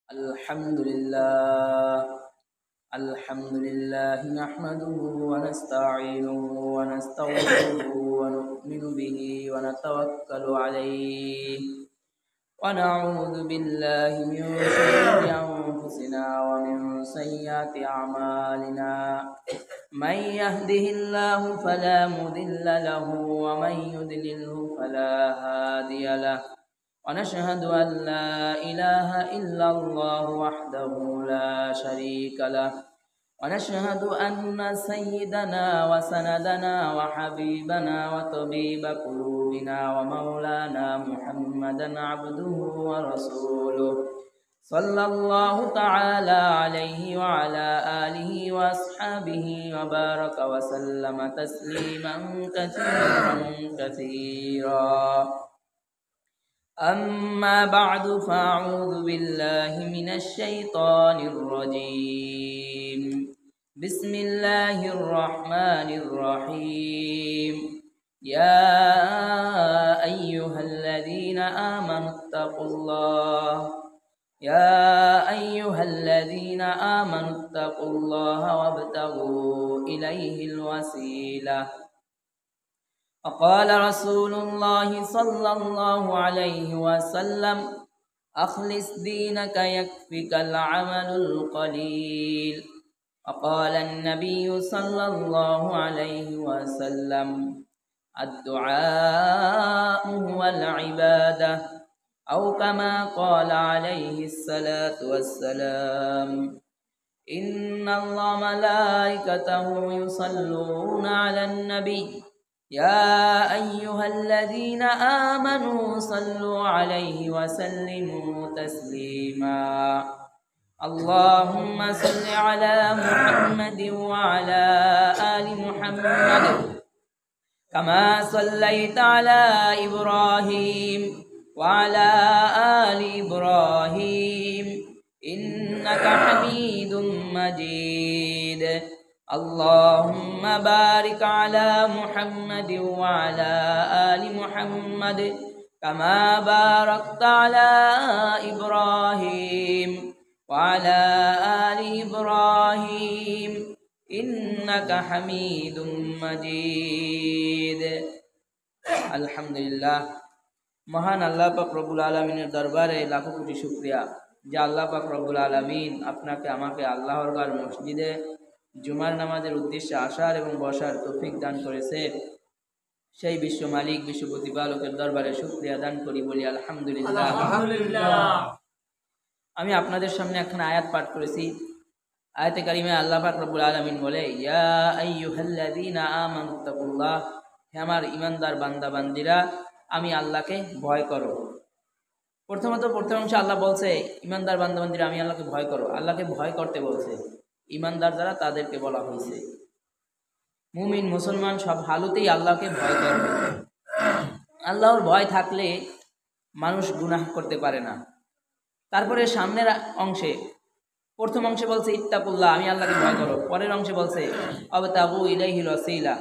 الحمد لله الحمد لله نحمده ونستعينه ونستغفره ونؤمن به ونتوكل عليه ونعوذ بالله من شرور أنفسنا ومن سيئات أعمالنا من يهده الله فلا مضل له ومن يضلله فلا هادي له ونشهد أن لا إله إلا الله وحده لا شريك له ونشهد أن سيدنا وسندنا وحبيبنا وطبيب قلوبنا ومولانا محمدا عبده ورسوله صلى الله تعالى عليه وعلى آله وأصحابه وبارك وسلم تسليما كثيرا أما بعد فأعوذ بالله من الشيطان الرجيم بسم الله الرحمن الرحيم يا أيها الذين آمنوا اتقوا الله وابتغوا إليه الوسيلة وقال رسول الله صلى الله عليه وسلم أخلص دينك يكفك العمل القليل وقال النبي صلى الله عليه وسلم الدعاء هو العبادة أو كما قال عليه الصلاة والسلام إن الله ملائكته يصلون على النبي يا أيها الذين آمنوا صلوا عليه وسلموا تسليما اللهم صل على محمد وعلى آل محمد كما صليت على إبراهيم وعلى آل إبراهيم إنك حميد مجيد اللهم بارك على محمد وعلى آل محمد كما باركت على إبراهيم وعلى آل إبراهيم إنك حميد مجيد الحمد لله মহান আল্লাহ পাক রব্বুল আলামিনের দরবারে লাখো কোটি শুকরিয়া যে আল্লাহ পাক রব্বুল আলামিন আপনাকে আমাকে আল্লাহর ঘর মসজিদে জুমার নামাজের উদ্দেশ্যে আসার এবং বসার তৌফিক দান করেছে সেই বিশ্ব মালিক বিশ্ব প্রতিপালকের দরবারে শুকরিয়া দান করি বলি আলহামদুলিল্লাহ। আমি আপনাদের সামনে একখানা আয়াত পাঠ করেছি। আয়াতে কারিমায় আল্লাহ পাক রব্বুল আলামিন বলে ইয়া আইয়ুহাল্লাযীনা আমানুত্তাকুল্লাহ, হে আমার ঈমানদার বান্দা বান্দিরা আমি আল্লাহকে ভয় করো। প্রথম অংশে আল্লাহ বলছে ঈমানদার বান্দা বান্দিরা আমি আল্লাহকে ভয় করো, আল্লাহকে ভয় করতে বলছে। ঈমানদার যারা তাদেরকে বলা হয়েছে। মুমিন মুসলমান সব হালতেই আল্লাহকে ভয় করবে। আল্লাহর ভয় থাকলে মানুষ গুনাহ করতে পারে না। তারপরে সামনের অংশে প্রথম অংশে বলছে ইত্তাকুল্লাহ, আমি আল্লাহকে ভয় করো। পরের অংশে বলছে আবতাগু ইলাইহিল ওয়াসিলা,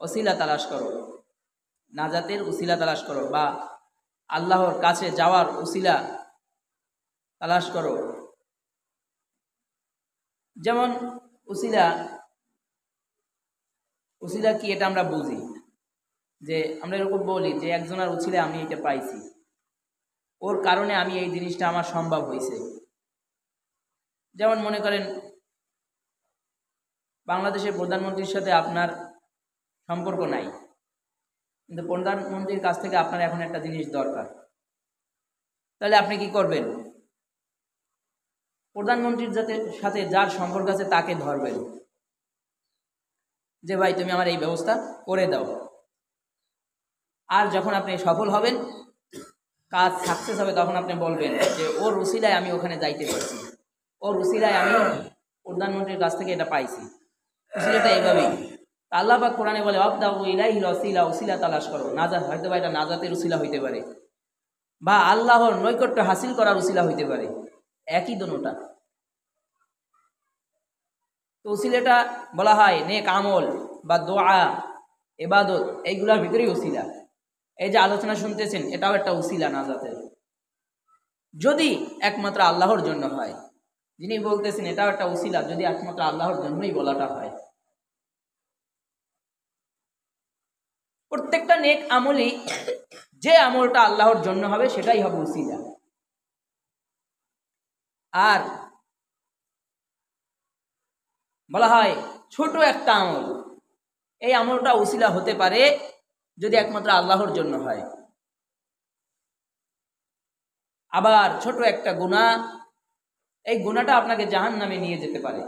ওসিলা তালাশ করো, নাজাতের উসিলা তালাশ করো বা আল্লাহর কাছে যাওয়ার উসিলা তালাশ করো। যেমন উসিলা কি এটা আমরা বুঝি, যে আমরা এরকম বলি যে একজনের উসিলা আমি এটা পাইছি, ওর কারণে আমি এই জিনিসটা আমার সম্ভব হয়েছে। যেমন মনে করেন বাংলাদেশের প্রধানমন্ত্রীর সাথে আপনার সম্পর্ক নাই, কিন্তু প্রধানমন্ত্রীর কাছ থেকে আপনার এখন একটা জিনিস দরকার, তাহলে আপনি কি করবেন? প্রধানমন্ত্রীর সাথে যার সম্পর্ক আছে তাকে ধরবেন যে ভাই তুমি আমার এই ব্যবস্থা করে দাও। আর যখন আপনি সফল হবেন, কাজ সাকসেস হবে, তখন আপনি বলবেন যে ওর উসিলায় আমি ওখানে যাইতে পারছি, ওর উসিলায় আমি প্রধানমন্ত্রীর কাছ থেকে এটা পাইছি। উসিলাটা এইভাবেই আল্লাহ পাক কোরআনে বলে আবতাগু ইলাইহিল ওয়াসিলা, উসিলা তালাশ করো। নাজাত হয়তো বা এটা নাজাতের উসিলা হইতে পারে বা আল্লাহর নৈকট্য হাসিল করার উসিলা হইতে পারে, একই দোনোটা। তো উসিলাটা বলা হয় নেক আমল বা দোয়া, ইবাদত, এইগুলোর ভিতরেই উসিলা। এই যে আলোচনা শুনতেছেন এটাও একটা উসিলা নাজাতের। যদি একমাত্র আল্লাহর জন্য হয়। যিনি বলতেছেন এটাও একটা উসিলা, যদি একমাত্র আল্লাহর জন্যই বলাটা হয়। প্রত্যেকটা নেক আমলই যে আমলটা আল্লাহর জন্য হবে সেটাই হবে উসিলা। আর বলা হয় ছোট একটা আমল, এই আমলটা উসিলা হতে পারে যদি একমাত্র আল্লাহর জন্য হয়। আবার ছোট একটা গুনাহ, এই গুনাহটা আপনাকে জাহান্নামে নিয়ে যেতে পারে।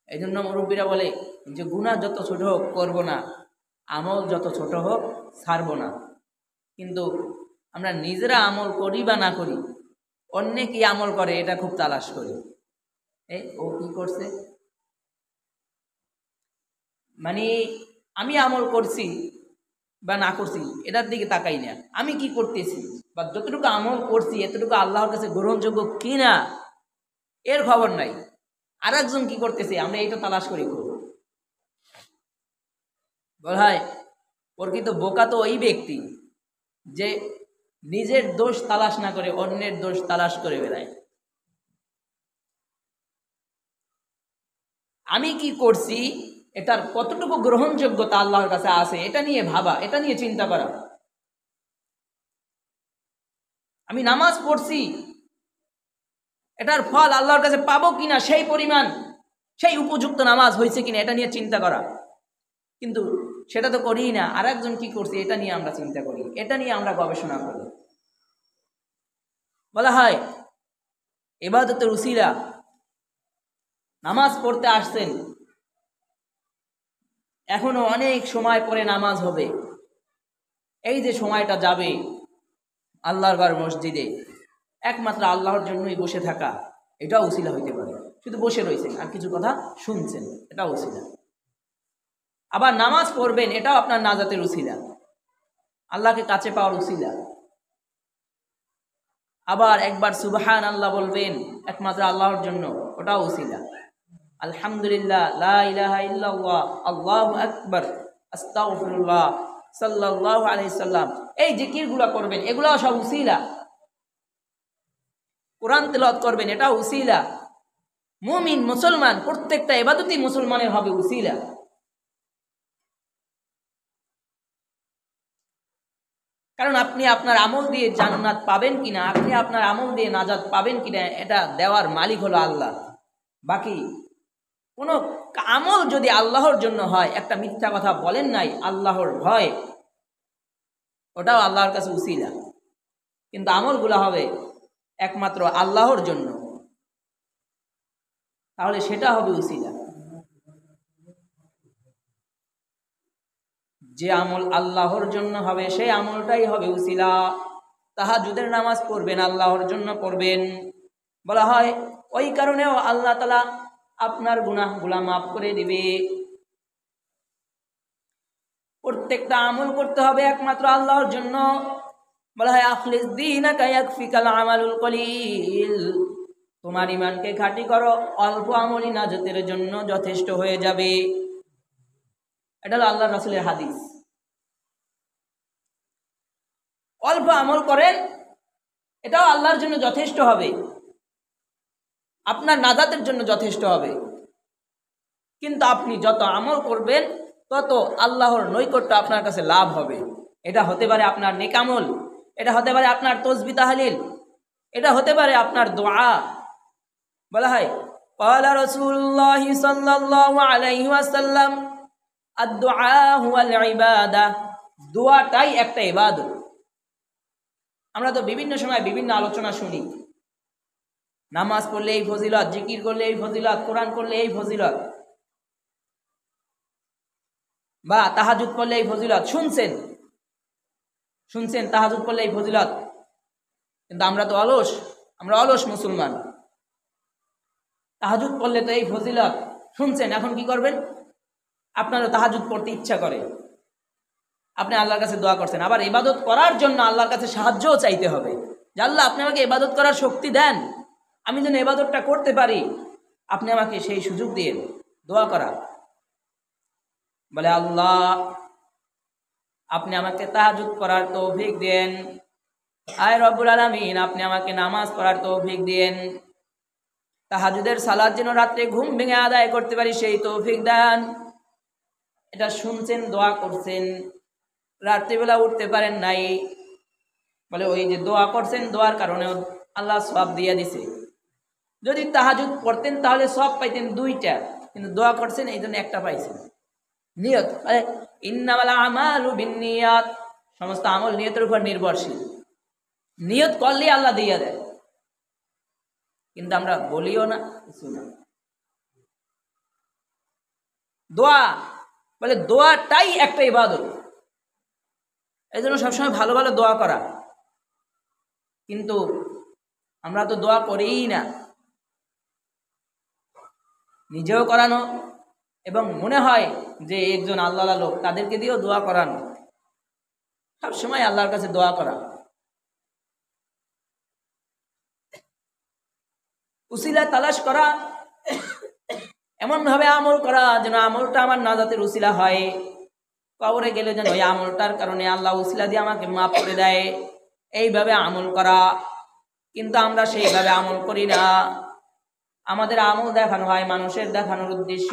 এই জন্য মুরব্বীরা বলে যে গুনাহ যত ছোট হোক করব না, আমল যত ছোট হোক ছাড়ব না। কিন্তু আমরা নিজেরা আমল করি বা না করি, অন্যে কি আমল করে এটা খুব তালাশ করি। এই ও কি করছে, মানে আমি আমল করছি বা না করছি এটার দিকে তাকাই না, আমি কি করতেছি বা যতটুকু আমল করছি এতটুকু আল্লাহর কাছে গ্রহণযোগ্য কি না এর খবর নাই। আর একজন কি করতেছে আমরা এটা তালাশ করি খুব। বলা হয় প্রকৃত বোকা তো ওই ব্যক্তি যে নিজের দোষ তালাশ না করে অন্যের দোষ তালাশ করে বেড়ায়। আমি কি করছি এটার কতটুকু গ্রহণযোগ্যতা আল্লাহর কাছে আছে এটা নিয়ে ভাবা, এটা নিয়ে চিন্তা করা। আমি নামাজ পড়ছি, এটার ফল আল্লাহর কাছে পাবো কিনা, সেই পরিমাণ সেই উপযুক্ত নামাজ হয়েছে কিনা এটা নিয়ে চিন্তা করা। কিন্তু সেটা তো করি না। আর একজন কি করছে এটা নিয়ে আমরা চিন্তা করি, এটা নিয়ে আমরা গবেষণা করি। বলা হয় ইবাদতের উসিলা, নামাজ পড়তে আসছেন, এখনো অনেক সময় পরে নামাজ হবে, এই যে সময়টা যাবে আল্লাহর ঘর মসজিদে একমাত্র আল্লাহর জন্যই বসে থাকা, এটাও উসিলা হইতে পারে। শুধু বসে রয়েছেন আর কিছু কথা শুনছেন, এটাও উসিলা। আবার নামাজ পড়বেন, এটাও আপনার নাজাতের উসিলা, আল্লাহকে কাছে পাওয়ার উসিলা। আবার একবার সুবহান আল্লাহ বলবেন একমাত্র আল্লাহর জন্য, ওটাও উসিলা। আলহামদুলিল্লাহ, লা ইলাহা ইল্লাল্লাহ, আল্লাহু আকবার, আস্তাগফিরুল্লাহ, সাল্লাল্লাহু আলাইহি সাল্লাম, এই জিকিরগুলো করবেন, এগুলাও সব উসিলা। কোরআন তেলাওয়াত করবেন, এটাও উসিলা। মুমিন মুসলমান প্রত্যেকটা ইবাদতই মুসলমানের হবে উসিলা। কারণ আপনি আপনার আমল দিয়ে জান্নাত পাবেন কিনা, আপনি আপনার আমল দিয়ে নাজাত পাবেন কিনা, এটা দেওয়ার মালিক হলো আল্লাহ। বাকি কোনো আমল যদি আল্লাহর জন্য হয়, একটা মিথ্যা কথা বলেন নাই আল্লাহর ভয়, ওটাও আল্লাহর কাছে উসিলা। কিন্তু আমলগুলো হবে একমাত্র আল্লাহর জন্য, তাহলে সেটা হবে উসিলা। যে আমল আল্লাহর জন্য হবে সেই আমলটাই হবে উসিলা। তাহাজ্জুদের নামাজ পড়বেন, আল্লাহর জন্য পড়বেন। বলা হয় ওই কারণেও আল্লাহ তাআলা আপনার গুনাহগুলা মাফ করে দিবে। প্রত্যেকটা আমল করতে হবে একমাত্র আল্লাহর জন্য। বলা হয় আখলিস দীনাকা ইয়াকফিকাল আমালুল কলিল, তোমার ঈমানকে খাঁটি করো, অল্প আমলই নাজাতের জন্য যথেষ্ট হয়ে যাবে। এটা হলো আল্লাহর রাসূলের হাদিস। অল্প আমল করেন, এটাও আল্লাহর জন্য যথেষ্ট হবে, আপনার নাজাতের জন্য যথেষ্ট হবে। কিন্তু আপনি যত আমল করবেন তত আল্লাহর নৈকট্য আপনার কাছে লাভ হবে। এটা হতে পারে আপনার নেক আমল, এটা হতে পারে আপনার তাসবিহ তাহলিল, এটা হতে পারে আপনার দোয়া। বলা হয় ক্বালা রাসূলুল্লাহ সাল্লাল্লাহু আলাইহি ওয়াসাল্লাম আদ-দুআ হুয়াল ইবাদাহ, দোয়াটাই একটা ইবাদত। আমরা তো বিভিন্ন সময় বিভিন্ন আলোচনা শুনি, নামাজ পড়লে এই ফজিলত, জিকির করলে এই ফজিলত, কোরআন করলে এই ফজিলত, বা তাহাজ্জুদ পড়লে এই ফজিলত। শুনছেন তাহাজ্জুদ পড়লে এই ফজিলত, কিন্তু আমরা তো অলস, আমরা অলস মুসলমান। তাহাজ্জুদ পড়লে তো এই ফজিলত শুনছেন, এখন কি করবেন? আপনারও তাহাজ্জুদ পড়তে ইচ্ছা করে, আপনি আল্লাহর কাছে দোয়া করছেন। আবার ইবাদত করার জন্য আল্লাহর কাছে সাহায্যও চাইতে হবে যে আল্লাহ আপনি আমাকে ইবাদত করার শক্তি দেন, আমি যেন ইবাদতটা করতে পারি, আপনি আমাকে সেই সুযোগ দিন। দোয়া করা, বলে আল্লাহ আপনি আমাকে তাহাজ্জুদ করার তৌফিক দেন, আয় রব্বুল আলামিন, আপনি আমাকে নামাজ পড়ার তৌফিক দিয়েন, তাহাজ্জুদের সালাত যেন রাত্রে ঘুম ভেঙে আদায় করতে পারি সেই তৌফিক দেন। এটা শুনছেন, দোয়া করছেন, রাত্রিবেলা উঠতে পারেন নাই, বলে ওই যে দোয়া করছেন, দোয়ার কারণে আল্লাহ সওয়াব দিয়ে দিছে। যদি তাহাজ্জুদ পড়তেন তাহলে সওয়াব পাইতেন 2টা, কিন্তু দোয়া করছেন এই জন্য একটা পাইছেন। নিয়ত, ইন্নামাল আমালু বিন্নিয়াত, সমস্ত আমল নিয়তের উপর নির্ভরশীল। নিয়ত করলে আল্লাহ দিয়ে দেয়, কিন্তু আমরা বলিও না, কিছু না। দোয়া বলে দোয়াটাই একটা ইবাদত, এই জন্য সবসময় ভালো ভালো দোয়া করা। কিন্তু আমরা তো দোয়া করিই না, নিজেও করানো এবং মনে হয় যে একজন আল্লাহ লোক, তাদেরকে দিয়েও দোয়া করানো, সবসময় আল্লাহর কাছে দোয়া করা। উসিলা তালাশ করা, এমনভাবে আমল করা যেন আমলটা আমার নাজাতের উসিলা হয়। কবরে গেলে যেন ওই আমলটার কারণে আল্লাহ উসিলা দিয়ে আমাকে মাফ করে দেয়, এইভাবে আমল করা। কিন্তু আমরা সেইভাবে আমল করি না। আমাদের আমল দেখানো হয় মানুষের দেখানোর উদ্দেশ্য।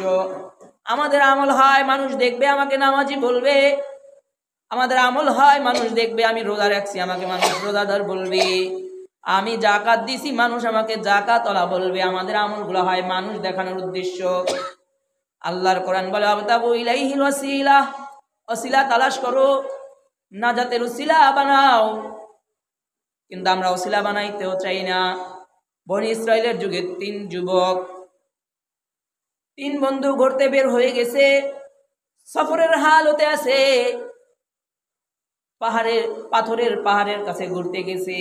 আমাদের আমল হয় মানুষ দেখবে আমাকে নামাজি বলবে, আমাদের আমল হয় মানুষ দেখবে আমি রোজা রাখছি আমাকে মানুষ রোজাদার বলবে, আমি জাকাত দিছি মানুষ আমাকে জাকাতওয়ালা বলবে। আমাদের আমলগুলো হয় মানুষ দেখানোর উদ্দেশ্য। আল্লাহর কোরআন বলে আবতাগু ইলাইহিল ওয়াসিলা, ওসিলা তালাশ করো, নাজাতের উসিলা বানাও। কিন্তু আমরা ওসিলা বানাইতেও চাই না। বনি ইসরাইলের যুগে 3 যুবক, 3 বন্ধু ঘুরতে বের হয়ে গেছে, সফরের হালতে আছে, পাথরের পাহাড়ের কাছে ঘুরতে গেছে।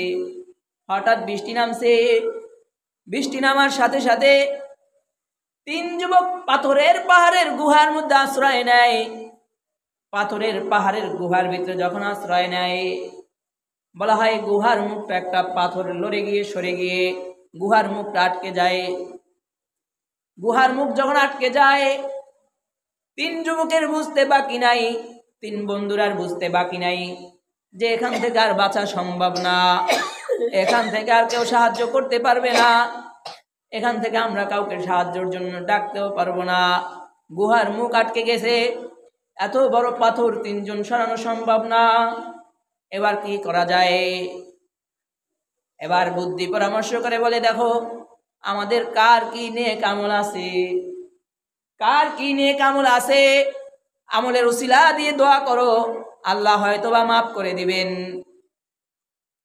হঠাৎ বৃষ্টি নামছে, বৃষ্টি নামার সাথে সাথে 3 যুবক পাথরের পাহাড়ের গুহার মধ্যে আশ্রয় নেয়। পাথরের পাহাড়ের গুহার ভিতরে যখন আশ্রয় নেয়, বলা হয় গুহার মুখটা একটা পাথর লড়ে গিয়ে সরে গিয়ে গুহার মুখটা আটকে যায়। গুহার মুখ যখন আটকে যায়, 3 যুবকের বুঝতে বাকি নাই, 3 বন্ধুর আর বুঝতে বাকি নাই যে এখান থেকে আর বাঁচা সম্ভব না, এখান থেকে আর কেউ সাহায্য করতে পারবে না, এখান থেকে আমরা কাউকে সাহায্যের জন্য ডাকতেও পারবো না। গুহার মুখ আটকে গেছে, এত বড় পাথর 3 জন সরানো সম্ভব না। এবার কি করা যায়? এবার বুদ্ধি পরামর্শ করে বলে, দেখো আমাদের কার কি নেক আমল আছে, কার কি নেক আমল আছে, আমলের উসিলা দিয়ে দোয়া করো, আল্লাহ হয়তো বা মাফ করে দিবেন।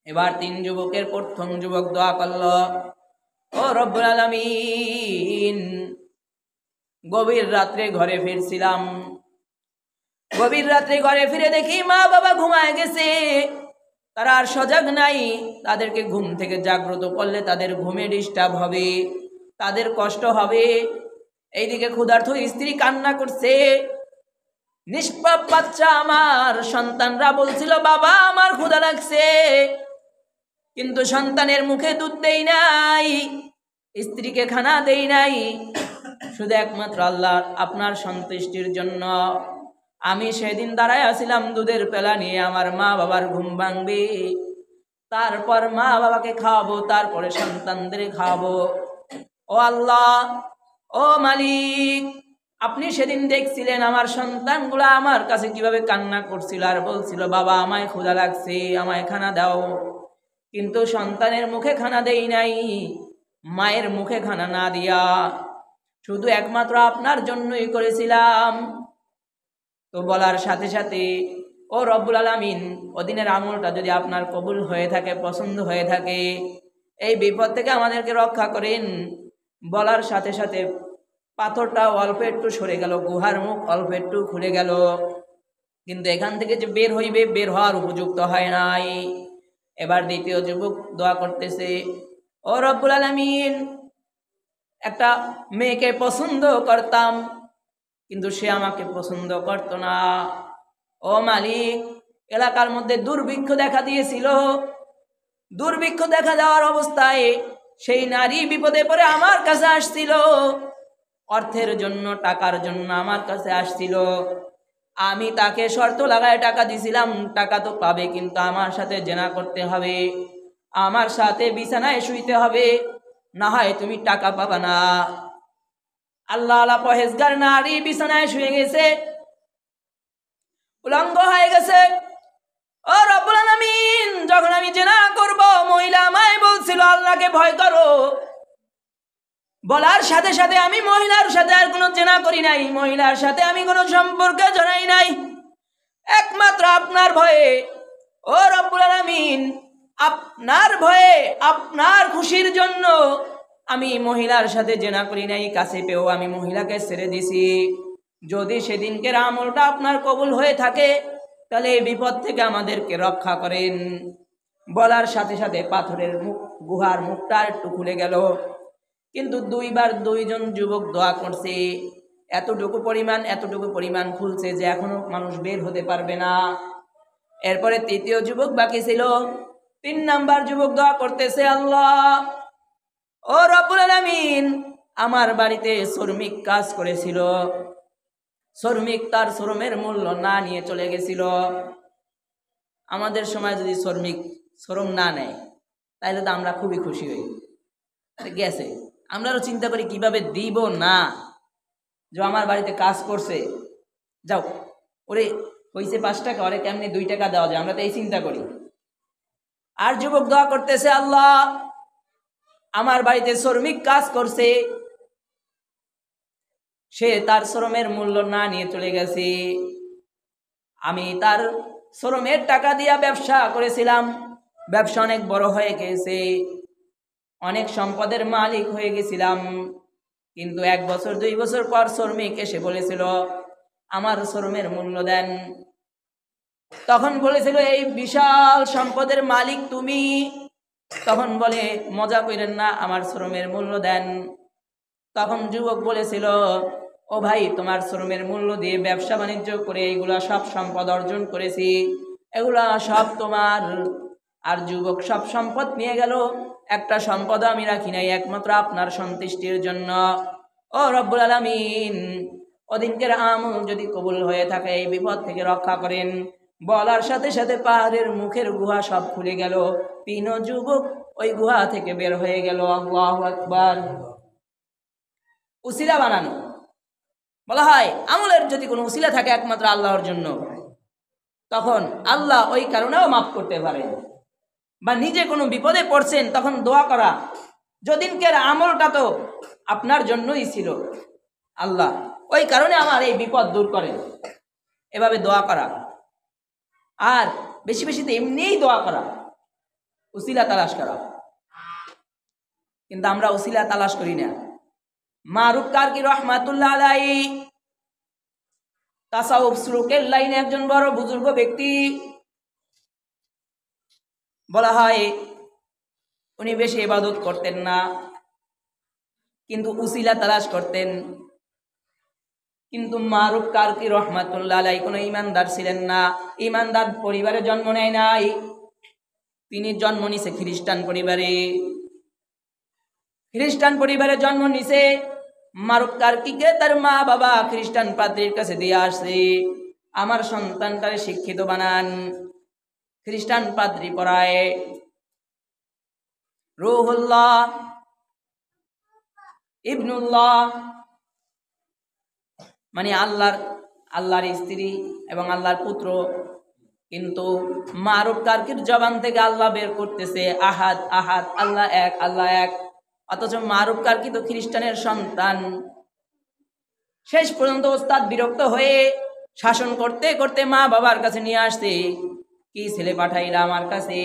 এবার 3 যুবকের প্রথম যুবক দোয়া করল, ও রব্বুল আলামিন, গভীর রাত্রে ঘরে ফিরছিলাম, গভীর রাত্রে ঘরে ফিরে দেখি মা বাবা ঘুমায় গেছে, তারা আর সজাগ নাই। তাদেরকে ঘুম থেকে জাগ্রত করলে তাদের ঘুমে ডিস্টার্ব হবে, তাদের কষ্ট হবে। এইদিকে ক্ষুধার্ত স্ত্রী কান্না করছে, নিষ্পাপ বাচ্চা আমার সন্তানরা বলছিল বাবা আমার ক্ষুধা লাগছে, কিন্তু সন্তানের মুখে দুধ দেই নাই, স্ত্রীকে খানা দেই নাই, শুধু একমাত্র আল্লাহ আপনার সন্তুষ্টির জন্য আমি সেদিন দাঁড়ায় আছিলাম দুধের পেলা নিয়ে। আমার মা বাবার ঘুম ভাঙবে, তারপর মা বাবাকে খাওয়াবো, তারপরে সন্তানদের খাওয়াবো। ও আল্লাহ, ও মালিক, আপনি সেদিন দেখছিলেন আমার সন্তানগুলা আমার কাছে কিভাবে কান্না করছিল আর বলছিল বাবা আমায় ক্ষুধা লাগছে, আমায় খানা দাও, কিন্তু সন্তানের মুখে খানা দেই নাই, মায়ের মুখে খানা না দিয়া শুধু একমাত্র আপনার জন্যই করেছিলাম। তো বলার সাথে সাথে, ও রব্বুল আলামিন, ওদিনের আমলটা যদি আপনার কবুল হয়ে থাকে, পছন্দ হয়ে থাকে, এই বিপদ থেকে আমাদেরকে রক্ষা করেন। বলার সাথে সাথে পাথরটা অল্প একটু সরে গেল, গুহার মুখ অল্প একটু খুলে গেল, কিন্তু এখান থেকে যে বের হইবে, বের হওয়ার উপযুক্ত হয় নাই। এবার দ্বিতীয় যুবক দোয়া করতেছে, ও রব্বুল আলামিন, একটা মেয়েকে পছন্দ করতাম, কিন্তু সে আমাকে পছন্দ করতো না। ও মালিক, এলাকার মধ্যে দুর্ভিক্ষ দেখা দিয়েছিল, দুর্ভিক্ষ দেখা দেওয়ার অবস্থায় সেই নারী বিপদে পড়ে আমার কাছে আসছিল, অর্থের জন্য, টাকার জন্য আমার কাছে আসছিল, আমি তাকে শর্ত লাগায় টাকা দিছিলাম, টাকা তো পাবে, কিন্তু আমার সাথে জেনা করতে হবে, আমার সাথে বিছানায় শুইতে হবে, না হয় তুমি টাকা পাবা না। আল্লাহ আল্লাহ পরহেজগার নারী বিছানায় শুয়ে গেছে, উলঙ্গ হয়ে গেছে। ও রব্বুল আলামিন, যখন আমি জেনা করব, মহিলা আমায় বলছিল আল্লাহকে ভয় করো, বলার সাথে সাথে আমি মহিলার সাথে আর কোনো জেনা করি নাই, মহিলার সাথে আমি কোনো সম্পর্কে জড়াই নাই, একমাত্র আপনার ভয়ে। ও রব্বুল আলামিন, আপনার ভয়ে, আপনার খুশির জন্য আমি মহিলার সাথে জেনা করি নাই, কাছে পেয়েও আমি মহিলাকে ছেড়ে দিছি। যদি সেদিনকের আমলটা আপনার কবুল হয়ে থাকে, তাহলে এই বিপদ থেকে আমাদেরকে রক্ষা করেন। বলার সাথে সাথে পাথরের মুখ, গুহার মুখটা একটু খুলে গেল, কিন্তু দুইবার দুইজন যুবক দোয়া করছে, এতটুকু পরিমাণ খুলছে যে এখনো মানুষ বের হতে পারবে না। এরপরে তৃতীয় যুবক বাকি ছিল, 3 নাম্বার যুবক দোয়া করতেছে, আল্লাহ ও রব্বুল আলামিন, আমার বাড়িতে শ্রমিক কাজ করেছিল, শ্রমিক তার শ্রমের মূল্য না নিয়ে চলে গেছিল। আমাদের সময় যদি শ্রম না নেয়, তাহলে তো আমরা খুবই খুশি হই, গেছে, আমরাও চিন্তা করি কিভাবে দিব না, যে আমার বাড়িতে কাজ করছে, যাও ওরে হইছে 5 টাকা, ওরে কেমনি 2 টাকা দেওয়া যায়, আমরা তো এই চিন্তা করি। আর যুবক দোয়া করতেছে, আল্লাহ আমার বাড়িতে শ্রমিক কাজ করছে, সে তার শ্রমের মূল্য না নিয়ে চলে গেছে, আমি তার শ্রমের টাকা দিয়া ব্যবসা করেছিলাম, ব্যবসা অনেক বড় হয়ে গেছে, অনেক সম্পদের মালিক হয়ে গেছিলাম, কিন্তু 1 বছর 2 বছর পর শ্রমিক এসে বলেছিল আমার শ্রমের মূল্য দেন। তখন বলেছিল এই বিশাল সম্পদের মালিক তুমি, তখন বলে মজা করেন না, আমার শ্রমের মূল্য দেন। তখন যুবক বলেছিল, ও ভাই, তোমার শ্রমের মূল্য দিয়ে ব্যবসা বাণিজ্য করে এগুলা সব সম্পদ অর্জন করেছি, এগুলা সব তোমার। আর যুবক সব সম্পদ নিয়ে গেল, একটা সম্পদ আমি রাখি নাই, একমাত্র আপনার সন্তুষ্টির জন্য। ও রব্বুল আলামিন, ওদিনকের আমল যদি কবুল হয়ে থাকে, এই বিপদ থেকে রক্ষা করেন। বলার সাথে সাথে পাহাড়ের মুখের গুহা সব খুলে গেল, 3 যুবক ওই গুহা থেকে বের হয়ে গেল। আল্লাহু আকবার। উসিলা বানানো বলা হয়, আমলের যদি কোনো উসিলা থাকে একমাত্র আল্লাহর জন্য, তখন আল্লাহ ওই কারণেও মাফ করতে পারেন। বা নিজে কোনো বিপদে পড়ছেন, তখন দোয়া করা, যদিনকের আমলটা তো আপনার জন্যই ছিল, আল্লাহ ওই কারণে আমার এই বিপদ দূর করেন, এভাবে দোয়া করা। আর বেশি বেশি তো এমনিই দোয়া করা, উসিলা তালাশ করা। কিন্তু আমরা উসিলা তালাশ করি না। মারুফ কারকি রহমাতুল্লাহ আলাইহি তাসাউফ শ্লোকের লাইনে একজন বড় বুজুর্গ ব্যক্তি, বলা হয় উনি বেশি ইবাদত করতেন না, কিন্তু উসিলা তালাশ করতেন। কিন্তু মারুফ কারকি রহমাতুল্লাহ আলাইহি কোনো ইমানদার ছিলেন না, ইমানদার পরিবারে জন্ম নেয় নাই, তিনি জন্ম নিছে খ্রিস্টান পরিবারে। খ্রিস্টান পরিবারে জন্ম নিছে। মারুফ কারকিকে তার মা বাবা খ্রিস্টান পাদ্রীর কাছে দিয়ে আসছে, আমার সন্তানটারে শিক্ষিত বানান, খ্রিস্টান পাদ্রী পড়ায়। রুহুল্লাহ ইবনুল্লাহ মানে আল্লাহর স্ত্রী এবং আল্লাহর পুত্র, কিন্তু মারুফ কারকির জবান থেকে আল্লাহ বের করতেছে আহাদ আহাদ, আল্লাহ এক, আল্লাহ এক, অথচ মারুফ কারকি তো খ্রিস্টানের সন্তান। শেষ পর্যন্ত ওস্তাদ বিরক্ত হয়ে শাসন করতে করতে মা বাবার কাছে নিয়ে আসতে, কি ছেলে পাঠাইলা আমার কাছে,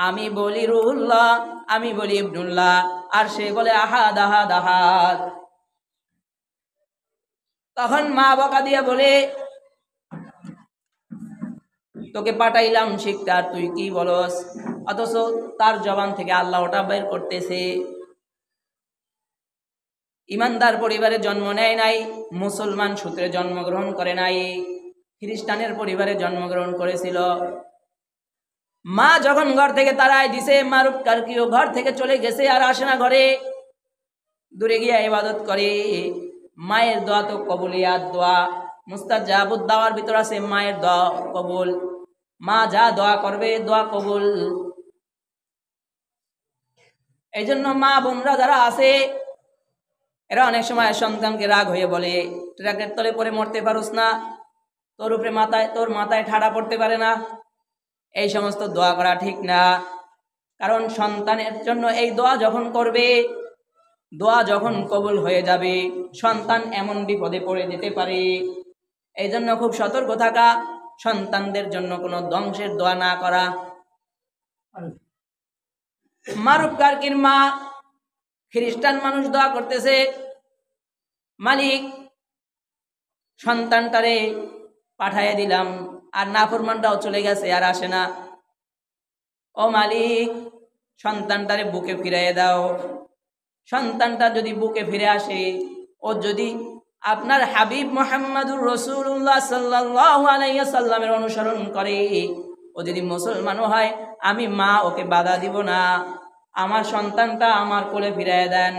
আমি বলি রুহুল্লাহ, আমি বলি ইবনুল্লাহ, আর সে বলে আহাদ আহাদ আহাদ। তখন মা বকা দিয়া বলে, তোকে পাঠাইলাম শিখতে, আর তুই কি বলস? অথচ তার জবান থেকে আল্লাহ ওটা বের করতেছে। ইমানদার পরিবারে জন্ম নেয় নাই, মুসলমান সূত্রে জন্মগ্রহণ করে নাই, খ্রিস্টানের পরিবারে জন্মগ্রহণ করেছিল। মা যখন ঘর থেকে তাড়ায় দিছে, মারুফ কারকিও ঘর থেকে চলে গেছে, আর আসে না ঘরে, দূরে গিয়া ইবাদত করে। মায়ের দোয়া তো কবুলিয়াত দোয়া, মুস্তাজাবুদ দাওয়ার ভিতর আছে মায়ের দোয়া কবুল। মা যা দোয়া করবে দোয়া কবুল। এই জন্য মা বোনরা যারা আছে এরা অনেক সময় সন্তানকে রাগ হয়ে বলে, ট্রাকের তলে পরে মরতে পারোস না, তোর উপরে তোর মাথায় ঠাডা পড়তে পারে না। এই সমস্ত দোয়া করা ঠিক না। কারণ সন্তানের জন্য এই দোয়া যখন করবে, দোয়া যখন কবুল হয়ে যাবে, সন্তান এমন বিপদে পড়ে যেতে পারে। এই জন্য খুব সতর্ক থাকা, সন্তানদের জন্য কোনো ধ্বংসের দোয়া না করা। মারুফ কার্কির মা খ্রিস্টান মানুষ দোয়া করতেছে, মালিক সন্তানটারে পাঠাইয়া দিলাম, আর নাফরমানটাও চলে গেছে, আর আসে না। ও মালিক সন্তানটারে বুকে ফিরাইয়া দাও। সন্তানটা যদি বুকে ফিরে আসে, ও যদি আপনার হাবিব মুহাম্মাদুর রাসূলুল্লাহ সাল্লাল্লাহু আলাইহি সাল্লামের অনুসরণ করে, ও যদি মুসলমানও হয়, আমি মা ওকে বাধা দিব না। আমার সন্তানটা আমার কোলে ফিরাইয়া দেন।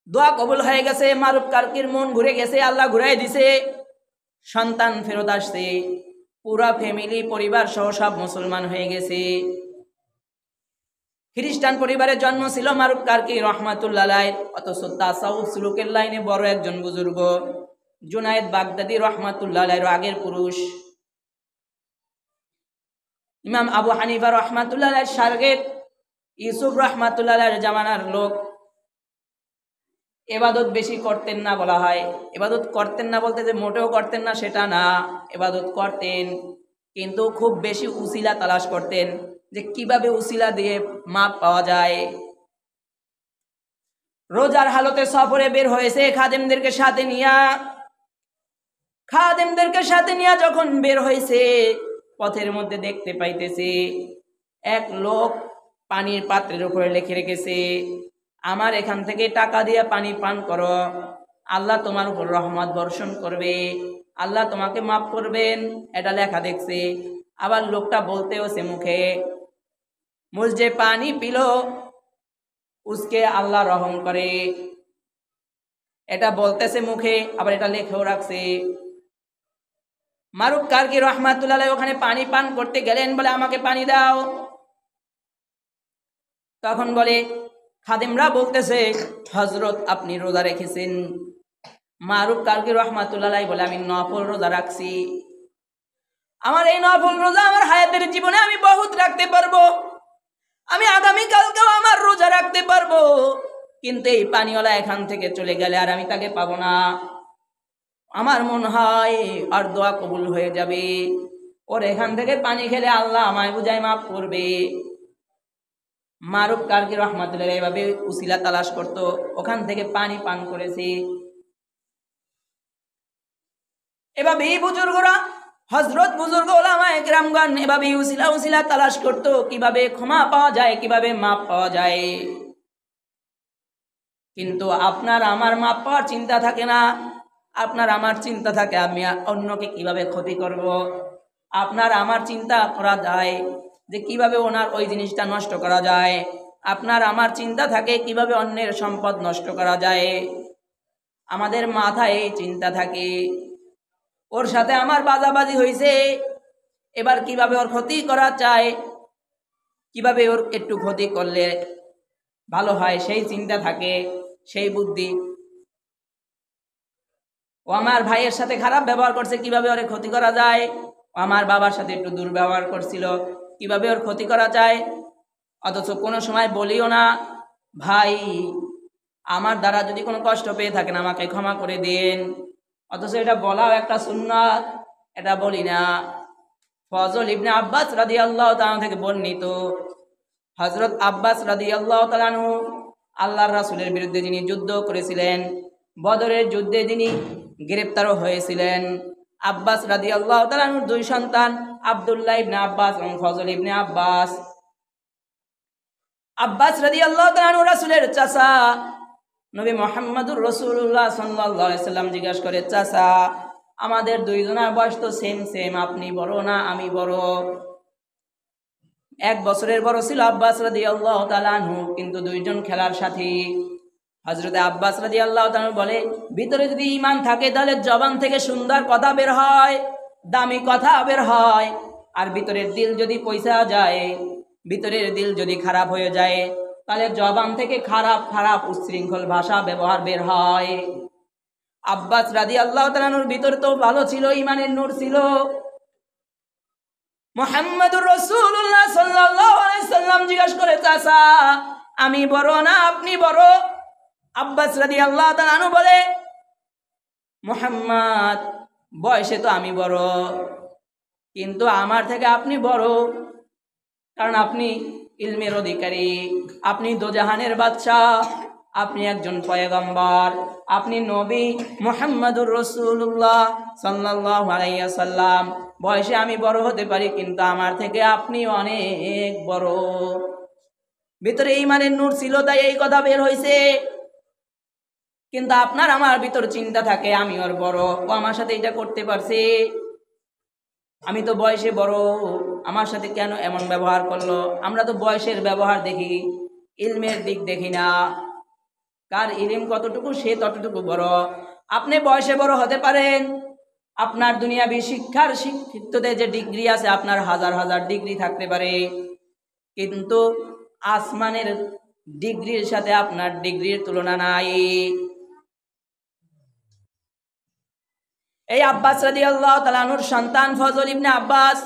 দোয়া কবুল হয়ে গেছে। মারুফ কার্কির মন ঘুরে গেছে, আল্লাহ ঘুরাই দিছে, সন্তান ফেরত আসছে, পুরা ফ্যামিলি পরিবার সহ সব মুসলমান হয়ে গেছে। খ্রিস্টান পরিবারে জন্ম ছিল মারুফ কার্কি রহমাতুল্লাহ আলাইহির, অথচ তাসাউফ সুলুকের লাইনে বড় একজন বুজুর্গ জুনায়েদ বাগদাদি রহমাতুল্লাহ আলাইহির আগের পুরুষ। ইমাম আবু হানিফা রহমাতুল্লাহ আলাইহির শাগির্দ ইউসুফ রহমাতুল্লাহ আলাইহির জামানার লোক। ইবাদত বেশি করতেন না বলা হয়। ইবাদত করতেন না বলতে যে মোটেও করতেন না সেটা না, ইবাদত করতেন, কিন্তু খুব বেশি উসিলা তালাশ করতেন, যে কিভাবে উসিলা দিয়ে মাপ পাওয়া যায়। রোজার হালতে সফরে বের হয়েছে খাদেমদেরকে সাথে নিয়া যখন বের হয়েছে, পথের মধ্যে দেখতে পাইতেছে এক লোক পানির পাত্রের উপরে লিখে রেখেছে, আমার এখান থেকে টাকা দিয়ে পানি পান করো, আল্লাহ তোমার উপর রহমত বর্ষণ করবে, আল্লাহ তোমাকে মাফ করবেন, এটা লেখা দেখছে। আবার লোকটা বলতেও সে মুখে, মুঝে পানি পিলো উসকে আল্লাহ রহম করে, এটা বলতেছে মুখে, আবার এটা লেখেও রাখছে। মারুফ কার্কি রহমাতুল্লাহ আলাইহি ওখানে পানি পান করতে গেলেন, বলে আমাকে পানি দাও। তখন বলে খাদেমরা বলতেছে, হযরত আপনি রোজা রেখেছেন। মারুফ কার্কি রহমাতুল্লাহ আলাইহি বলে, আমি নফল রোজা রাখছি, আমার এই নফল রোজা আমার হায়াতের জীবনে আমি বহুত রাখতে পারবো, আমি আগামীকালকেও আমার রোজা রাখতে পারবো, কিন্তু এই পানিওয়ালা এখান থেকে চলে গেলে আর আমি তাকে পাবো না। আমার মনে হয় আর দোয়া কবুল হয়ে যাবে, ওর এখান থেকে পানি খেলে আল্লাহ আমায় বুঝাই মাফ করবে। মারুফ কার্কি রহমাতুল্লাহ এভাবে উসিলা তালাশ করত, ওখান থেকে পানি পান করেছে। এভাবে বুজুর্গরা, হযরত বুজুর্গ ওলামায়ে কেরামগণ এভাবে উসিলা তালাশ করত, কিভাবে ক্ষমা পাওয়া যায়, কিভাবে মাপ পাওয়া যায়। কিন্তু আপনার আমার মাপ পাওয়ার চিন্তা থাকে না, আপনার আমার চিন্তা থাকে আমি অন্যকে কিভাবে ক্ষতি করব। আপনার আমার চিন্তা করা যায় যে কিভাবে ওনার ওই জিনিসটা নষ্ট করা যায়, আপনার আমার চিন্তা থাকে কিভাবে অন্যের সম্পদ নষ্ট করা যায়। আমাদের মাথায় এই চিন্তা থাকে, ওর সাথে আমার বাজাবাজি হয়েছে, এবার কিভাবে ওর ক্ষতি করা চায়, কিভাবে ওর একটু ক্ষতি করলে ভালো হয়, সেই চিন্তা থাকে, সেই বুদ্ধি। ও আমার ভাইয়ের সাথে খারাপ ব্যবহার করছে, কিভাবে ওর ক্ষতি করা যায়। ও আমার বাবার সাথে একটু দুর্ব্যবহার করছিল, কিভাবে ওর ক্ষতি করা যায়। অথচ কোনো সময় বলিও না, ভাই আমার দ্বারা যদি কোনো কষ্ট পেয়ে থাকেন আমাকে ক্ষমা করে দিন। অথচ এটা বলাও একটা সুন্নাত, এটা বলি না। ফজল ইবনে আব্বাস রাদিয়াল্লাহু তাআলা থেকে বর্ণিত, হযরত আব্বাস রাদিয়াল্লাহু তাআলা আনহু আল্লাহর রাসূলের বিরুদ্ধে যিনি যুদ্ধ করেছিলেন, বদরের যুদ্ধে যিনি গ্রেফতারও হয়েছিলেন, আব্বাস রাদিয়াল্লাহু তাআলা আনহুর দুই সন্তান আব্দুল্লাহ ইবনে আব্বাস এবং ফজল ইবনে আব্বাস। আব্বাস রাদিয়াল্লাহু তাআলা আনহু রাসূলের চাচা। নবী মুহাম্মদুর রাসূলুল্লাহ সাল্লাল্লাহু আলাইহি সাল্লাম জিজ্ঞাসা করে, চাচা আমাদের দুইজনের বয়স তো সেম, আপনি বড় না আমি বড়? 1 বছরের বড় ছিল আব্বাস রাদিয়াল্লাহু তাআলা আনহু, কিন্তু দুইজন খেলার সাথী। হযরত আব্বাস রাদিয়াল্লাহু তাআলা বলে, ভিতরে যদি ঈমান থাকে তাহলে জবান থেকে সুন্দর কথা বের হয়, দামি কথা বের হয়। আর ভিতরের দিল যদি পয়সা যায়, ভিতরের দিল যদি খারাপ হয়ে যায়, তাহলে জবান থেকে খারাপ খারাপ উচ্ছৃঙ্খল ভাষা ব্যবহার বের হয়। আব্বাস রাদিয়াল্লাহু তাআলার ভিতর তো ভালো ছিল, ঈমানের নূর ছিল। মুহাম্মদুর রাসূলুল্লাহ সাল্লাল্লাহু আলাইহি সাল্লাম জিজ্ঞাসা করে, চাচা আমি বড় না আপনি বড়? আব্বাস রাদিয়াল্লাহু তাআলা আনহু বলে, মুহাম্মদ বয়সে তো আমি বড়, কিন্তু আমার থেকে আপনি বড়, কারণ আপনি ইলমের অধিকারী, আপনি দোজাহানের বাদশাহ, আপনি একজন পয়গম্বর, আপনি নবী মুহাম্মদুর রাসূলুল্লাহ সাল্লাল্লাহু আলাইহি ওয়াসাল্লাম। বয়সে আমি বড় হতে পারি, কিন্তু আমার থেকে আপনি অনেক বড়। ভিতরে ঈমানের নূর ছিল, তাই এই কথা বের হয়েছে। কিন্তু আপনার আমার ভিতর চিন্তা থাকে আমি ওর বড়, ও আমার সাথে এটা করতে পারছে, আমি তো বয়সে বড়, আমার সাথে কেন এমন ব্যবহার করলো। আমরা তো বয়সের ব্যবহার দেখি, ইলমের দিক দেখি না। কার ইলম কতটুকু সে ততটুকু বড়। আপনি বয়সে বড় হতে পারেন, আপনার দুনিয়াবি শিক্ষার শিক্ষিততে যে ডিগ্রি আছে আপনার হাজার হাজার ডিগ্রি থাকতে পারে, কিন্তু আসমানের ডিগ্রির সাথে আপনার ডিগ্রির তুলনা নাই। এই আব্বাস রাদিয়াল্লাহু তাআলা আনহুর সন্তান ফজল ইবনে আব্বাস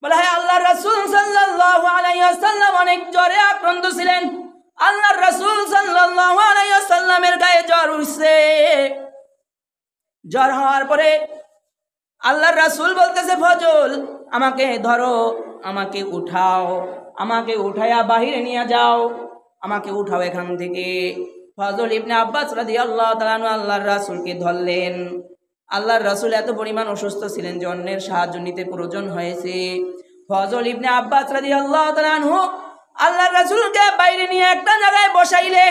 বলে, হ্যাঁ আল্লাহর রাসূল সাল্লাল্লাহু আলাইহি ওয়াসাল্লাম অনেক জ্বরে আক্রান্ত ছিলেন। আল্লাহর রাসূল সাল্লাল্লাহু আলাইহি ওয়াসাল্লামের গায়ে জ্বর উঠছে। জ্বর হওয়ার পরে আল্লাহর রাসূল বলতেছে, ফজল আমাকে ধরো, আমাকে উঠাও, আমাকে উঠায়া বাহিরে নিয়ে যাও, আমাকে উঠাও এখান থেকে। ফজল ইবনে আব্বাস রাদিয়াল্লাহু তাআলা আনহু আল্লাহর রাসূলকে ধরলেন। আল্লাহর রাসূল এত পরিমাণ অসুস্থ ছিলেন যে অন্যের সাহায্য নিতে প্রয়োজন হয়েছে। ফজল ইবনে আব্বাস রাদিয়াল্লাহু তাআলা আনহু আল্লাহর রাসূলকে বাইরে নিয়ে একটা জায়গায় বসাইলে,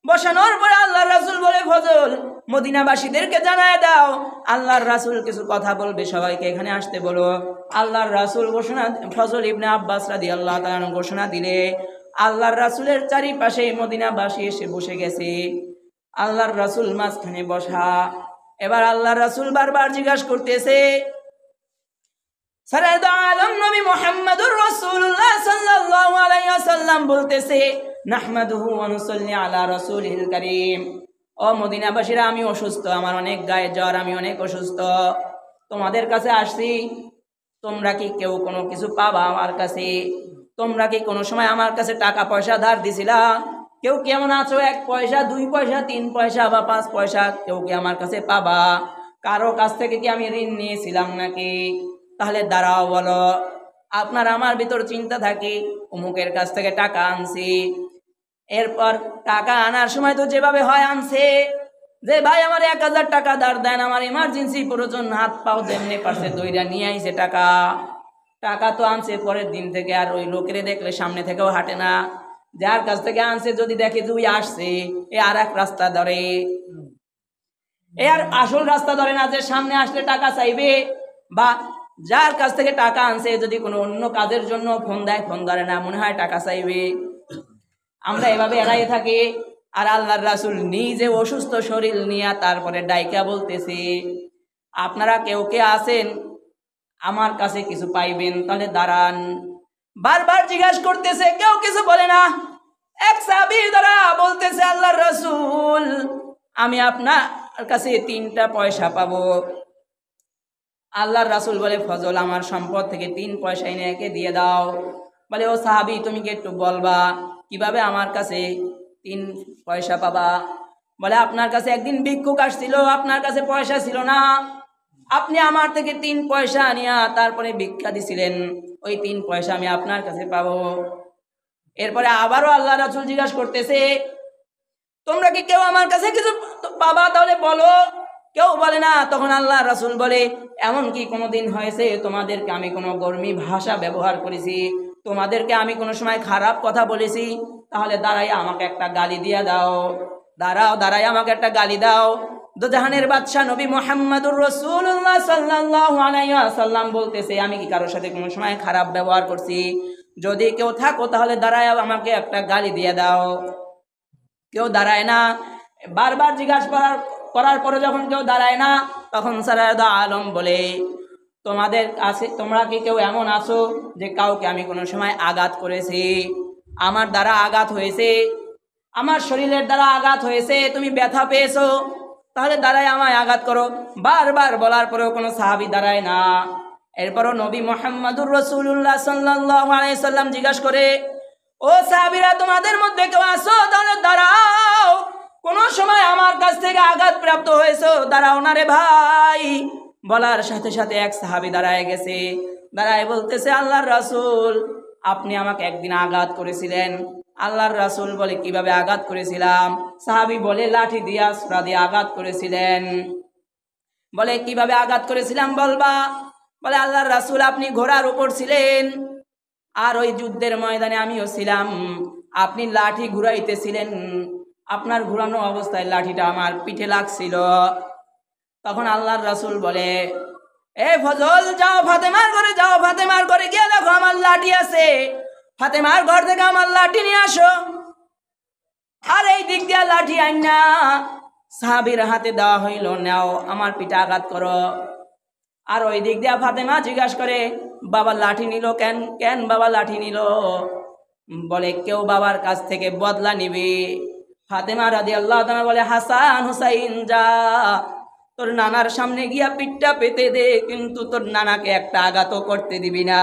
বসানোর পরে আল্লাহর রাসূল বলে, ফজল মদিনাবাসীদেরকে জানায় দাও আল্লাহর রাসূল কিছু কথা বলবে, সবাইকে এখানে আসতে বলো। আল্লাহর রাসূল ঘোষণা, ফজল ইবনে আব্বাস রাদিয়াল্লাহু তাআলা আনহু ঘোষণা দিলে আল্লাহর রাসূলের চারিপাশে মদিনাবাসী এসে বসে গেছে। আল্লাহর রাসূল মাঝখানে বসা। এবার আল্লাহর রাসূল বারবার জিজ্ঞাসা করতেছে, সরদার আলম নবী মুহাম্মদুর রাসূলুল্লাহ সাল্লাল্লাহু আলাইহি ওয়াসাল্লাম বলতেছে, নাহমাদুহু ওয়া নুসাল্লি আলা রাসূলিল কারীম। ও মদিনাবাসীরা, আমি অসুস্থ, আমার অনেক গায়ে জ্বর, আমি অনেক অসুস্থ, তোমাদের কাছে আসছি। তোমরা কি কেউ কোনো কিছু পাবা আমার কাছে? তোমরা কি কোনো সময় আমার কাছে টাকা পয়সা ধার দিছিলা? কেউ কেমন আছো? 1 পয়সা, 2 পয়সা, 3 পয়সা বা 5 পয়সা কেউ কি আমার কাছে পাবা? কারো কাছ থেকে কি আমি ঋণ নিয়েছিলাম নাকি? তাহলে দাঁড়াও, বলো। আপনার আমার ভিতর চিন্তা থাকে, অমুকের কাছ থেকে টাকা আনছি, এরপর টাকা আনার সময় তো যেভাবে হয় আনছে, যে ভাই আমার 1000 টাকা ধার দেন, আমার ইমার্জেন্সি প্রয়োজন, হাত পাও যেমনি পারছে দইরা নিয়ে আইছে টাকা। টাকা তো আনছে, পরের দিন থেকে আর ওই লোকেরে দেখলে সামনে থেকেও হাঁটে না। যার কাছ থেকে আনছে যদি দেখে তুই আসছে, এ আর এক রাস্তা ধরে, এ আর আসল রাস্তা ধরে না, যে সামনে আসলে টাকা চাইবে। বা যার কাছ থেকে টাকা আনছে যদি কোনো অন্য কাজের জন্য ফোন দেয়, ফোন ধরে না, মনে হয় টাকা চাইবে। আমরা এভাবে এড়াইয়ে থাকি। আর আল্লাহর রাসূল নিজে অসুস্থ শরীর নিয়ে তারপরে ডাইকা বলতেছে, আপনারা কেউ কে আছেন আমার কাছে কিছু পাইবেন? তাহলে দাঁড়ান। বারবার জিজ্ঞাসা করতেছে, কেউ কিছু বলে না। এক সাহাবীর দ্বারা বলতেছে, আল্লাহর রাসূল আমি আপনার কাছে 3টা পয়সা পাবো। আল্লাহর রাসূল বলে, ফজল আমার সম্পদ থেকে 3 পয়সা এনে একে দিয়ে দাও। বলে, ও সাহাবী তুমি কি একটু বলবা কিভাবে আমার কাছে 3 পয়সা পাবা? বলে, আপনার কাছে একদিন ভিক্ষুক আসছিল, আপনার কাছে পয়সা ছিল না, আপনি আমার থেকে 3 পয়সা আনিয়া তারপরে ভিক্ষা দিছিলেন, ওই 3 পয়সা আমি আপনার কাছে পাবো। এরপরে আবারও আল্লাহ রাসূল জিজ্ঞাসা করতেছে, তোমরা কি কেউ আমার কাছে কিছু পাবা? তাহলে বলো। কেউ বলে না। তখন আল্লাহ রাসূল বলে, এমন কি কোনোদিন হয়েছে তোমাদেরকে আমি কোনো গর্মী ভাষা ব্যবহার করেছি, তোমাদেরকে আমি কোনো সময় খারাপ কথা বলেছি? তাহলে দাঁড়াই আমাকে একটা গালি দিয়ে দাও, দাঁড়াও, দাঁড়াই আমাকে একটা গালি দাও। দোজাহানের বাদশা নবী মুহাম্মদুর রাসূলুল্লাহ সাল্লাল্লাহু আলাইহি ওয়াসাল্লাম বলতেছে, আমি কি কারোর সাথে কোনো সময় খারাপ ব্যবহার করছি? যদি কেউ থাকো তাহলে দাঁড়ায় আমাকে একটা গালি দিয়ে দাও। কেউ দাঁড়ায় না। বারবার জিজ্ঞাসা করার পরে যখন কেউ দাঁড়ায় না, তখন সারায়াত আলম বলে, তোমাদের কাছে তোমরা কি কেউ এমন আছো যে কাউকে আমি কোনো সময় আঘাত করেছি? আমার দ্বারা আঘাত হয়েছে, আমার শরীরের দ্বারা আঘাত হয়েছে, তুমি ব্যথা পেয়েছো, তাহলে দাঁড়ায় আমায় আঘাত করো। বারবার বলার পরেও কোনো সাহাবী দাঁড়ায় না। এরপরও নবী মুহাম্মদুর রাসূলুল্লাহ সাল্লাল্লাহু আলাইহি সাল্লাম জিজ্ঞাসা করে, ও সাহাবীরা, তোমাদের মধ্যে কেউ আছো? তাহলে দাঁড়াও, কোনো সময় আমার কাছ থেকে আঘাত প্রাপ্ত হয়েছো, দাঁড়াও না রে ভাই। বলার সাথে সাথে এক সাহাবী দাঁড়ায় গেছে, দাঁড়ায় বলতেছে, আল্লাহর রাসূল, আপনি আমাকে একদিন আঘাত করেছিলেন। আল্লাহর রাসূল বলে, কিভাবে আঘাত করেছিলাম? সাহাবী বলে, লাঠি দিয়া ছুরা দিয়ে আঘাত করেছিলেন। বলে, কিভাবে আঘাত করেছিলাম বলবা? বলে, আল্লাহর রাসূল, আপনি ঘোড়ার উপর ছিলেন, আর ওই যুদ্ধের ময়দানে আমিও ছিলাম। আপনি লাঠি ঘুরাইতেছিলেন, আপনার ঘুরানো অবস্থায় লাঠিটা আমার পিঠে লাগছিল। তখন আল্লাহর রাসূল বলে, এ ফজল, যাও ফাতেমার ঘরে যাও, ফাতেমার ঘরে গিয়ে দেখো আমার লাঠি আছে, ফাতেমার ঘর থেকে আমার লাঠি নিয়ে আসো। আর এই দিক দিয়া লাঠি আইনা সাহাবীর হাতে দেওয়া হইল, নাও আমার পিঠে আঘাত করো। আর ওই দিক দিয়া ফাতেমা জিজ্ঞাসা করে, বাবা লাঠি নিল কেন? কেন বাবা লাঠি নিল? বলে, কেউ বাবার কাছ থেকে বদলা নিবে। ফাতেমা রাদিয়াল্লাহু তাআলা বলে, হাসান হুসাইন, যা তোর নানার সামনে গিয়া পিঠটা পেতে দে, কিন্তু তোর নানাকে একটা আঘাতও করতে দিবি না।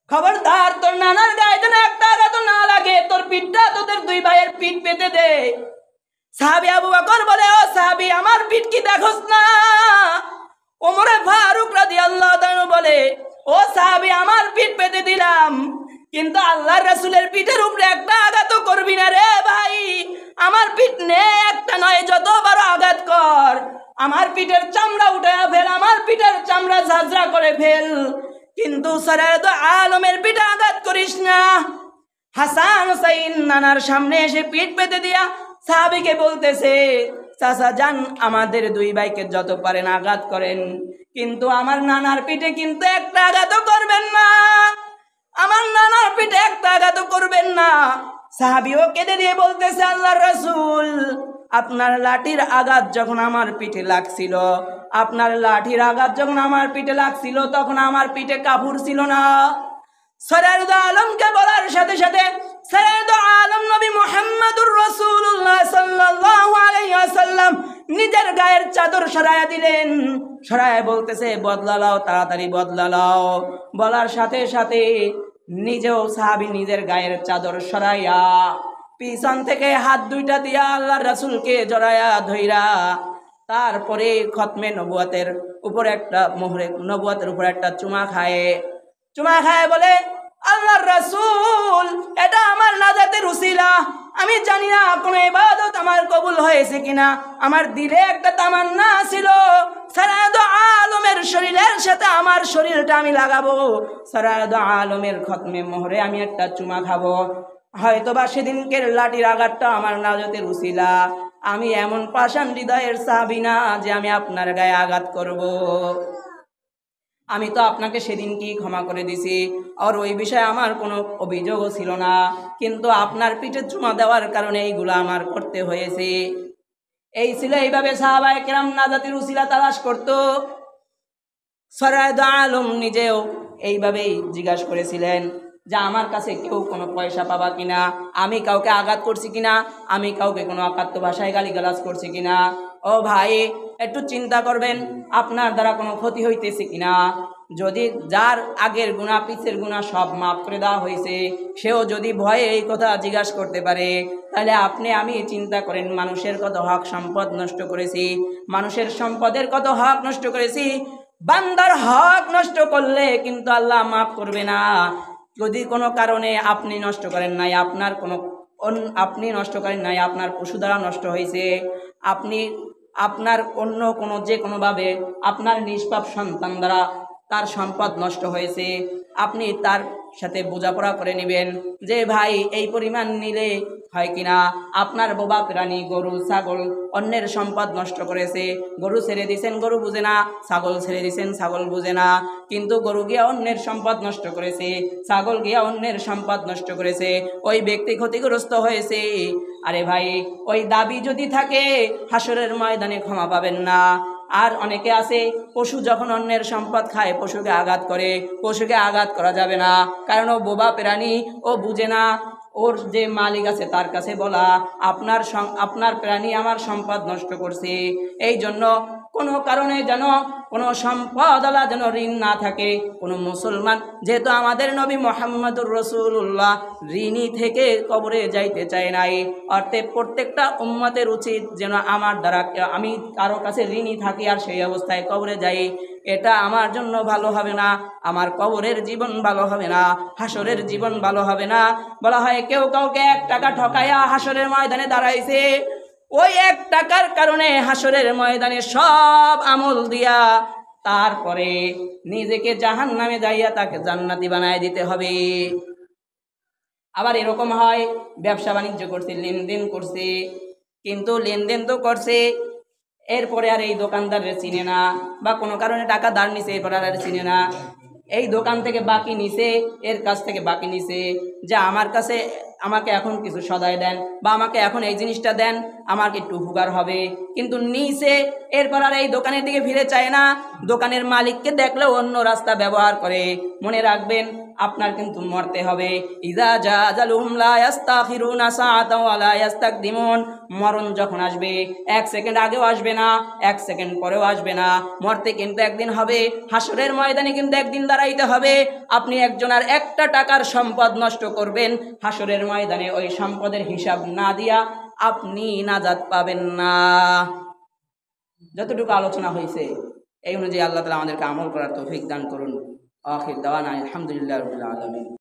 খবরদার, তোর নানার গায়ে যেন একটা আঘাত না লাগে, তোর পিঠটা তোদের দুই ভাইয়ের পিঠ পেতে দে। সাহাবী আবু বকর বলে, ও সাহাবী, আমার পিঠ কি দেখোস না? ওমরে ফারুক রাদিয়াল্লাহু তাআলা বলে, ও সাহাবী, আমার পিঠ পেতে দিলাম, কিন্তু আল্লাহর রাসূলের পিঠের উপরে একটা আঘাতও করবি না রে ভাই। আমার পিঠ নে, একটা নয়, যত বড় আঘাত কর, আমার পিঠের চামড়া উঠায়া ফেল, আমার পিঠের চামড়া ঝাঁঝরা করে ফেল, কিন্তু সারায়াত আলমের পিঠে আঘাত করিস না। হাসান হুসাইন নানার সামনে এসে পিঠ পেতে দিয়া সাহাবীকে বলতেছে, চাচা যান, আমাদের দুই ভাইকে যত পারেন আঘাত করেন, কিন্তু আমার নানার পিঠে কিন্তু একটা আঘাতও করবেন না, আমার নানার পিঠে একটা আঘাতও করবেন না। সাহাবীও কেঁদে দিয়ে বলতেছে, আল্লাহর রাসূল, আপনার লাঠির আঘাত যখন আমার পিঠে লাগছিল, আপনার লাঠির আঘাত যখন আমার পিঠে লাগছিল, তখন আমার পিঠে কাপড় ছিল না। সারায়াত আলমকে বলার সাথে সাথে সারায়াত আলম নবী মুহাম্মদুর রাসূলুল্লাহ সাল্লাল্লাহু আলাইহি ওয়াসাল্লাম নিজের গায়ের চাদর সরায়া দিলেন। সরায়া বলতেছে, বদলা লাও, তাড়াতাড়ি বদলা লাও। বলার সাথে সাথে নিজেও সাহাবী নিজের গায়ের চাদর সরাইয়া পিছন থেকে হাত দুইটা দিয়া আল্লাহর রাসূলকে জড়ায়া ধইরা, তারপরে খতমে নবুয়তের উপর একটা মোহরে নবুয়তের উপর একটা চুমা খায় বলে, আল্লাহর রাসূল, এটা আমার নাজাতের উসিলা, আমি জানি না কোন ইবাদত আমার কবুল হয়েছে কিনা, আমার দিলে একটা তামান্না ছিল, সারায়াত আলমের শরীরের সাথে আমার শরীরটা আমি লাগাবো, সারায়াত আলমের খতমে মোহরে আমি একটা চুমা খাবো, হয়তোবা সেদিনকের লাঠির আঘাতটা আমার নাজাতের উসিলা। আমি এমন পাষাণ হৃদয়ের সাহাবী না যে আমি আপনার গায়ে আঘাত করব। আমি তো আপনাকে সেদিন কি ক্ষমা করে দিছি, আর ওই বিষয়ে আমার কোনো অভিযোগও ছিল না, কিন্তু আপনার পিঠে চুমা দেওয়ার কারণে এইগুলো আমার করতে হয়েছে। এই ছিল, এইভাবে সাহাবায়ে কেরাম নাজাতের উসিলা তালাশ করতো। সারায়াত আলম নিজেও এইভাবেই জিজ্ঞাসা করেছিলেন যে আমার কাছে কেউ কোনো পয়সা পাবা কিনা, আমি কাউকে আঘাত করছি কিনা, আমি কাউকে কোনো অকাত্য ভাষায় গালিগালাজ করছি কিনা। ও ভাই, একটু চিন্তা করবেন আপনার দ্বারা কোনো ক্ষতি হইতেছে কিনা। যদি যার আগের গুনাহ পিছের গুনাহ সব মাফ করে দেওয়া হয়েছে, সেও যদি ভয়ে এই কথা জিজ্ঞাসা করতে পারে, তাহলে আমি চিন্তা করেন মানুষের কত হক সম্পদ নষ্ট করেছি, মানুষের সম্পদের কত হক নষ্ট করেছি। বান্দার হক নষ্ট করলে কিন্তু আল্লাহ মাফ করবে না। যদি কোনো কারণে আপনি নষ্ট করেন নাই, আপনি নষ্ট করেন নাই, আপনার পশু দ্বারা নষ্ট হয়েছে, আপনার অন্য কোনো যে কোনোভাবে আপনার নিষ্পাপ সন্তান দ্বারা তার সম্পদ নষ্ট হয়েছে, আপনি তার সাথে বোঝাপড়া করে নেবেন যে ভাই এই পরিমাণ নিলে হয় কিনা। আপনার বোবা প্রাণী গরু ছাগল অন্যের সম্পদ নষ্ট করেছে, গরু ছেড়ে দিয়েছেন গরু বুঝে না, ছাগল ছেড়ে দিয়েছেন ছাগল বুঝে না, কিন্তু গরু গিয়া অন্যের সম্পদ নষ্ট করেছে, ছাগল গিয়া অন্যের সম্পদ নষ্ট করেছে, ওই ব্যক্তি ক্ষতিগ্রস্ত হয়েছে। আরে ভাই, ওই দাবি যদি থাকে হাসরের ময়দানে ক্ষমা পাবেন না। আর অনেকে আছে, পশু যখন অন্যের সম্পদ খায় পশুকে আঘাত করে, পশুকে আঘাত করা যাবে না, কারণ ও বোবা প্রাণী, ও বুঝে না। ওর যে মালিক আছে তার কাছে বলা, আপনার প্রাণী আমার সম্পদ নষ্ট করছে, এই জন্য কোনো কারণে যেন কোনো সম্পদওয়ালা যেন ঋণ না থাকে কোনো মুসলমান। যেহেতু আমাদের নবী মুহাম্মদুর রাসূলুল্লাহ ঋণী থেকে কবরে যাইতে চায় নাই, অর্থাৎ প্রত্যেকটা উম্মতের উচিত যেন আমার দ্বারা আমি কারো কাছে ঋণী থাকি আর সেই অবস্থায় কবরে যাই, এটা আমার জন্য ভালো হবে না, আমার কবরের জীবন ভালো হবে না, হাসরের জীবন ভালো হবে না। বলা হয় কেউ কাউকে 1 টাকা ঠকাইয়া হাসরের ময়দানে দাঁড়াইছে, ওই 1 টাকার কারণে হাসরের ময়দানে সব আমল দিয়া তারপরে নিজেকে জাহান্নামে যাইয়া তাকে জান্নাতি বানায় দিতে হবে। আবার এরকম হয়, ব্যবসা বাণিজ্য করছে, লেনদেন করছে, কিন্তু লেনদেন তো করছে, এরপরে আর এই দোকানদারের চিনে না, বা কোনো কারণে টাকা ধার নিছে এরপরে আর চিনে না, এই দোকান থেকে বাকি নিছে, এর কাছ থেকে বাকি নিছে, যে আমাকে এখন কিছু সদাই দেন, বা আমাকে এখন এই জিনিসটা দেন, আমাকে একটু উপকার হবে, কিন্তু নিছে, এরপর আর এই দোকানের দিকে ফিরে চায় না, দোকানের মালিককে দেখলেও অন্য রাস্তা ব্যবহার করে। মনে রাখবেন, আপনার কিন্তু মরতে হবে। ইযা জা আজালুহুম লা ইস্তাখিরুনা সাআতাও ওয়া লা ইস্তাকদিমুন। মরণ যখন আসবে 1 সেকেন্ড আগেও আসবে না, 1 সেকেন্ড পরেও আসবে না, মরতে কিন্তু একদিন হবে, হাসরের ময়দানে কিন্তু একদিন দাঁড়াইতে হবে। আপনি একজনের 1টা টাকার সম্পদ নষ্ট করবেন, হাসরের ময়দানে ওই সম্পদের হিসাব না দিয়া আপনি নাজাত পাবেন না। যতটুকু আলোচনা হয়েছে এই অনুযায়ী আল্লাহ তাআলা আমাদেরকে আমল করার তৌফিক দান করুন। আখির দাওয়ানা আলহামদুলিল্লাহি রাব্বিল আলামিন।